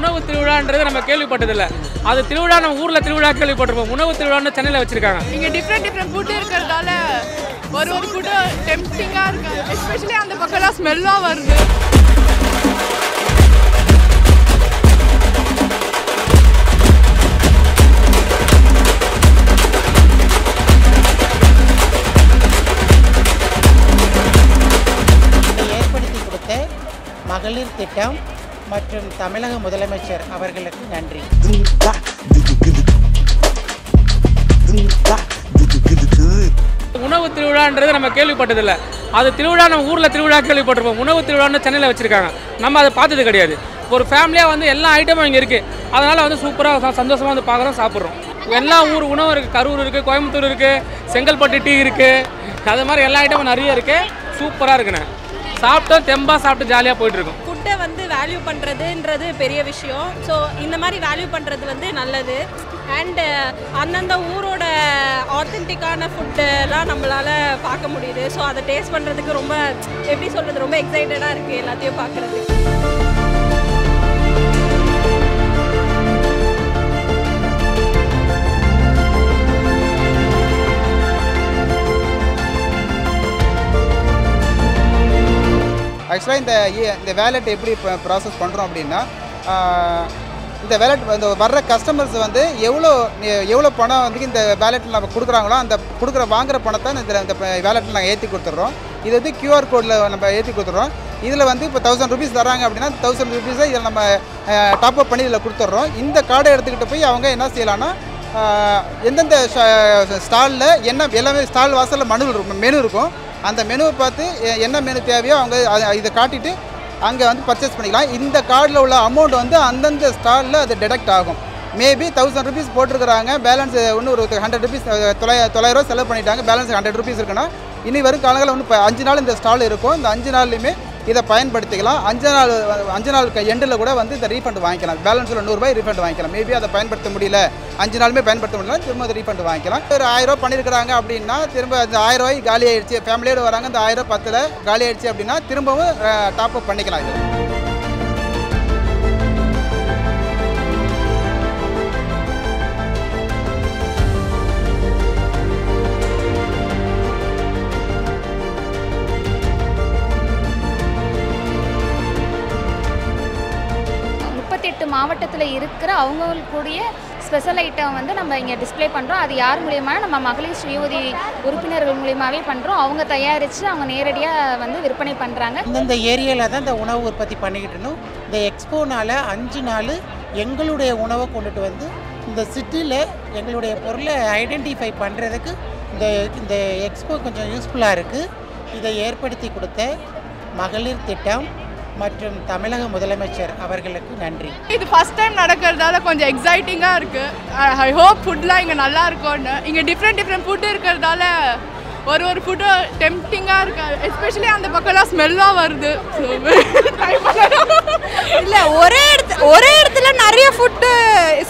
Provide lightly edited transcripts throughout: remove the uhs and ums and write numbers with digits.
உணவு திருவிழான்றது நம்ம கேள்விப்பட்டதில்லை. அது திருவிழா நம்ம ஊரில் திருவிழா கேள்விப்பட்டிருப்போம். உணவு திருவிழான்னு சென்னையில் வச்சுருக்காங்க. இங்கே டிஃப்ரெண்ட் ஃபுட்டு இருக்கிறதால ஒரு ஃபுட்டு டெம்ப்டிங்காக இருக்குது. எஸ்பெஷலி அந்த பக்கம்லாம் ஸ்மெல்லாக வருது. ஏற்படுத்தி கொடுத்த மகளிர் திட்டம் மற்றும் தமிழக முதலமைச்சர் அவர்களுக்கு நன்றி. உணவு திருவிழான்றது நம்ம கேள்விப்பட்டதில்லை. அது திருவிழா நம்ம ஊரில் திருவிழா கேள்விப்பட்டிருப்போம். உணவு திருவிழான்னு சென்னையில் வச்சுருக்காங்க. நம்ம அதை பார்த்தது கிடையாது. ஒரு ஃபேமிலியாக வந்து எல்லா ஐட்டமும் இங்கே இருக்குது. அதனால் வந்து சூப்பராக சந்தோஷமாக வந்து பார்க்குறோம், சாப்பிட்றோம். எல்லா ஊர் உணவும் இருக்குது. கரூர் இருக்குது, கோயம்புத்தூர் இருக்குது, செங்கல்பட்டு டீ இருக்குது. அது மாதிரி எல்லா ஐட்டமும் நிறைய இருக்குது. சூப்பராக இருக்குண்ணே. சாப்பிட்டோம், தெம்பாக சாப்பிட்டு ஜாலியாக போயிட்டுருக்கோம். ஃபுட்டை வந்து வேல்யூ பண்ணுறதுன்றது பெரிய விஷயம். ஸோ இந்த மாதிரி வேல்யூ பண்ணுறது வந்து நல்லது. அண்டு அந்தந்த ஊரோட ஆத்தென்டிக்கான ஃபுட்டெல்லாம் நம்மளால் பார்க்க முடியுது. ஸோ அதை டேஸ்ட் பண்ணுறதுக்கு ரொம்ப எப்படி சொல்கிறது, ரொம்ப எக்ஸைட்டடாக இருக்குது எல்லாத்தையும் பார்க்குறதுக்கு. ஆக்சுவலாக இந்த வேலெட் எப்படி ப்ராசஸ் பண்ணுறோம் அப்படின்னா, இந்த வேலெட் இந்த வர்ற கஸ்டமர்ஸ் வந்து எவ்வளோ பணம் வந்து இந்த வேலெட்டில் நம்ம கொடுக்குறாங்களோ அந்த வாங்குகிற பணத்தை இந்த வேலெட்டில் நாங்கள் ஏற்றி கொடுத்துட்றோம். இது வந்து QR கோடில் நம்ம ஏற்றி கொடுத்துட்றோம். இதில் வந்து இப்போ 1000 ரூபீஸ் தராங்க அப்படின்னா 1000 ரூபீஸை இதில் நம்ம டாப்அப் பண்ணி இதில் கொடுத்துட்றோம். இந்த கார்டை எடுத்துக்கிட்டு போய் அவங்க என்ன செய்யலாம்னா, எந்தெந்த ஸ்டாலில் என்ன எல்லாமே ஸ்டால் வாசலில் மெனு இருக்கும். அந்த மெனுவை பார்த்து என்ன மெனு தேவையோ அவங்க இதை காட்டிட்டு அங்கே வந்து பர்ச்சேஸ் பண்ணிக்கலாம். இந்த கார்டில் உள்ள அமௌண்ட் வந்து அந்தந்த ஸ்டாலில் அது டிடெக்ட் ஆகும். மேபி 1000 ரூபீஸ் போட்டிருக்கிறாங்க, பேலன்ஸ் இன்னும் ஒரு 100 ரூபீஸ் 900 ரூபா செலவு பண்ணிட்டாங்க, பேலன்ஸ் 100 ரூபீஸ் இருக்குன்னா இனி வரும் காலங்களில் இன்னும் 5 நாள் இந்த ஸ்டால் இருக்கும். இந்த 5 நாள்லையுமே இதை பயன்படுத்திக்கலாம். 5 நாள் எண்டில் கூட வந்து இந்த ரீஃபண்ட் வாங்கிக்கலாம். பேலன்ஸில் 100 ரூபாய் ரீஃபண்ட் வாங்கிக்கலாம். மேபி அதை பயன்படுத்த முடியல, 5 நாளுமே பயன்படுத்த முடியல, திரும்ப அதை ரீஃபண்ட் வாங்கிக்கலாம். ஒரு 1000 ரூபா பண்ணியிருக்கிறாங்க அப்படின்னா திரும்ப அந்த 1000 ரூபாய் காலி ஆயிடுச்சு, ஃபேமிலியோடு வராங்க, அந்த 1000 10ல் காலி ஆயிடுச்சு அப்படின்னா திரும்பவும் டாப்அப் பண்ணிக்கலாம். இது மாவட்டத்தில் இருக்கிற அவங்களுக்குரிய ஸ்பெஷல் ஐட்டம் வந்து நம்ம இங்கே டிஸ்பிளே பண்ணுறோம். அது யார் மூலியமாக நம்ம மகளிர் சுய உதவி உறுப்பினர்கள் மூலியமாகவே பண்ணுறோம். அவங்க தயாரித்து அவங்க நேரடியாக வந்து விற்பனை பண்ணுறாங்க. இந்தந்த ஏரியாவில் தான் இந்த உணவு உற்பத்தி பண்ணிக்கிட்டு இருந்தோம். இந்த எக்ஸ்போனால் 5 நாள் எங்களுடைய உணவை கொண்டுட்டு வந்து இந்த சிட்டியில் எங்களுடைய பொருளை ஐடென்டிஃபை பண்ணுறதுக்கு இந்த எக்ஸ்போ கொஞ்சம் யூஸ்ஃபுல்லாக இருக்குது. இதை ஏற்படுத்தி கொடுத்த மகளிர் திட்டம் மற்றும் தமிழக முதலமைச்சர் அவர்களுக்கு நன்றி. இது ஃபர்ஸ்ட் டைம் நடக்கிறதால கொஞ்சம் எக்ஸைட்டிங்காக இருக்குது. ஐ ஹோப் ஃபுட்லாம் இங்கே நல்லா இருக்கும்னு. இங்கே டிஃப்ரெண்ட் ஃபுட்டு இருக்கிறதால ஒரு ஃபுட்டு டெம்ப்டிங்காக இருக்குது. எஸ்பெஷலி அந்த பக்கம்லாம் ஸ்மெல்லாக வருது. இல்லை ஒரே இடத்துல நிறைய ஃபுட்டு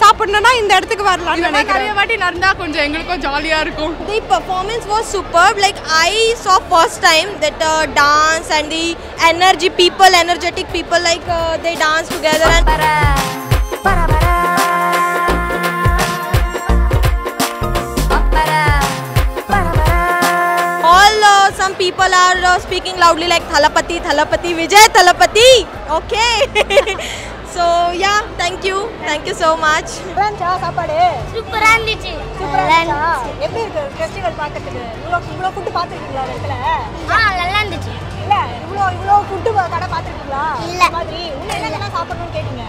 சாப்பிடணும்னா இந்த இடத்துக்கு வரலாம். நிறைய வாட்டி நடந்தால் கொஞ்சம் எங்களுக்கும் ஜாலியாக இருக்கும். The performance was superb. Like I saw first time that dance and the energetic people, like they dance together and some people are speaking loudly like Thalapati, Vijay Thalapati. Okay. So yeah, thank you so much. சாப்பாடு சூப்பரா இருந்துச்சு. எப்படி இருக்கு festival பார்க்கிறதுக்கு? இவ்வளோ food பார்த்துருக்கீங்களா இடத்துல? நல்லா இருந்துச்சு. இல்ல இவ்வளோ ஃபுட் கடை பார்த்துருக்கீங்களா? இல்ல. மாதிரி இன்னும் என்னென்ன சாப்பிடணும்னு கேட்டீங்க?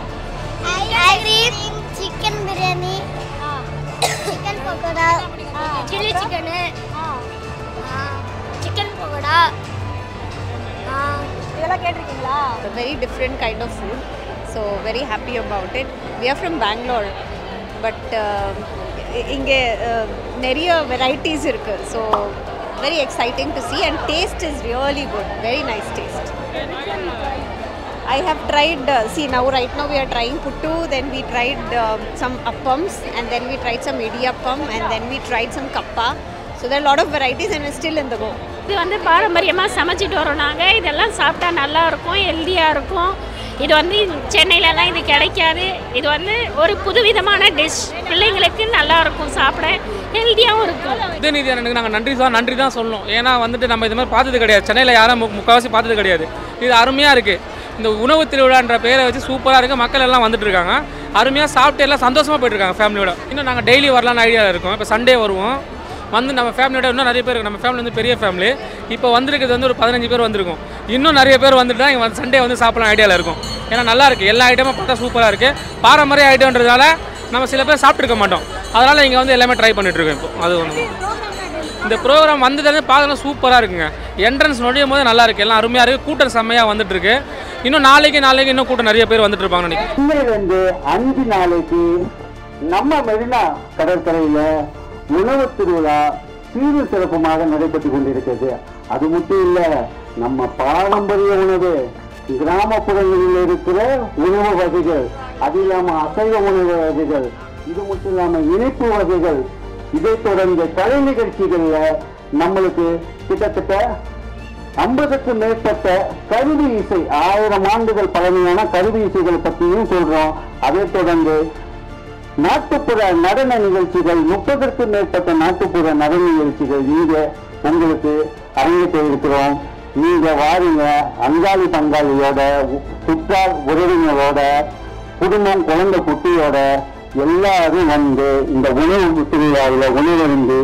Chicken biryani, chicken pakoda, chilli chicken, chicken pakoda. இதெல்லாம் கேட்டிருக்கீங்களா? It's a very different kind of food, so very happy about it. We are from Bangalore, but inge neriya varieties irukku, so very exciting to see, and taste is really good, very nice taste. I have tried, right now we are trying puttu, then we tried some appams, and then we tried some idiyappam, and then we tried some kappa. So there are a lot of varieties and it's still in the go. இது வந்து பாரம்பரியமாக சமைச்சிட்டு வரோம் நாங்கள். இதெல்லாம் சாப்பிட்டா நல்லா இருக்கும், ஹெல்தியாக இருக்கும். இது வந்து சென்னையிலலாம் இது கிடைக்காது. இது வந்து ஒரு புதுவிதமான டிஷ், பிள்ளைங்களுக்கு நல்லா இருக்கும், சாப்பிட ஹெல்த்தியாகவும் இருக்கும். உதயநிதி அண்ணனுக்கு நாங்கள் நன்றி தான் சொல்லணும். ஏன்னா வந்துட்டு நம்ம இது மாதிரி பார்த்தது கிடையாது, சென்னையில் யாரும் முக்கால்வாசி பார்த்தது கிடையாது. இது அருமையாக இருக்குது. இந்த உணவு திருவிழான்ற பேரை வச்சு சூப்பராக இருக்குது. மக்கள் எல்லாம் வந்துட்டு இருக்காங்க, அருமையாக சாப்பிட்டு எல்லாம் சந்தோஷமாக போயிட்டுருக்காங்க ஃபேமிலியோட. இன்னும் நாங்கள் டெய்லி வரலான்னு ஐடியாவில் இருக்கோம். இப்போ சண்டே வருவோம், வந்து நம்ம ஃபேமிலியோட இன்னும் நிறைய பேர் இருக்குது. நம்ம ஃபேமிலி வந்து பெரிய ஃபேமிலி. இப்போ வந்திருக்கிறது வந்து ஒரு 15 பேர் வந்திருக்கும். இன்னும் நிறைய பேர் வந்துட்டு தான் இங்கே வந்து சண்டே வந்து சாப்பிடலாம் ஐடியாவில் இருக்கும். ஏன்னா நல்லா இருக்குது, எல்லா ஐட்டமும் பார்த்தா சூப்பராக இருக்குது. பாரம்பரிய ஐட்டம்ன்றதால நம்ம சில பேர் சாப்பிட்ருக்க மாட்டோம், அதனால் இங்கே வந்து எல்லாமே ட்ரை பண்ணிட்டுருக்கோம். இப்போ அது ஒன்று இந்த ப்ரோக்ராம் வந்ததுலேருந்து பார்க்கலாம் சூப்பராக இருக்குங்க. என்ட்ரன்ஸ் நுழையும் போது நல்லா இருக்குது, எல்லாம் அருமையாக இருக்குது. கூட்டம் செம்மையாக வந்துட்டுருக்கு. இன்னும் நாளைக்கு இன்னும் கூட்டம் நிறைய பேர் வந்துட்டு இருப்பாங்க நினைக்கிறேன். இன்னையிலிருந்து 5 நாளைக்கு நம்ம மெரினா கடற்கரையில் உணவு திருவிழா சீரும் சிறப்புமாக நடைபெற்று கொண்டிருக்கிறது. அது மட்டும் இல்லை, நம்ம பாரம்பரிய உணவு, கிராமப்புறங்களில் இருக்கிற உணவு வகைகள், அது இல்லாமல் அசைவ உணவு வகைகள், இது மட்டும் இல்லாமல் இனிப்பு வகைகள், இதைத் தொடர்ந்து கலை நிகழ்ச்சிகளில் நம்மளுக்கு கிட்டத்தட்ட 50க்கும் மேற்பட்ட கருவி இசை, 1000 ஆண்டுகள் பழமையான கருவி இசைகளை பற்றியும் சொல்றோம். அதைத் தொடர்ந்து நாட்டுப்புற நடன நிகழ்ச்சிகள், 30க்கும் மேற்பட்ட நாட்டுப்புற நடன நிகழ்ச்சிகள் இங்க உங்களுக்கு அரங்கேற்ற இருக்கிறோம். நீங்க வாருங்க, அங்காளி பங்காளியோட, சுற்றார் உறவினரோட, குடும்பம் குழந்தை குட்டியோட எல்லாரும் வந்து இந்த உணவு திருவிழாவில் உணவருந்து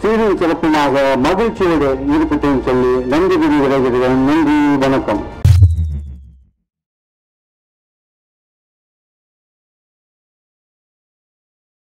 சீரும் சிறப்புமாக மகிழ்ச்சியோடு இருக்கட்டும் சொல்லி நன்றி கூறி விடைபெறுகிறேன். நன்றி, வணக்கம்.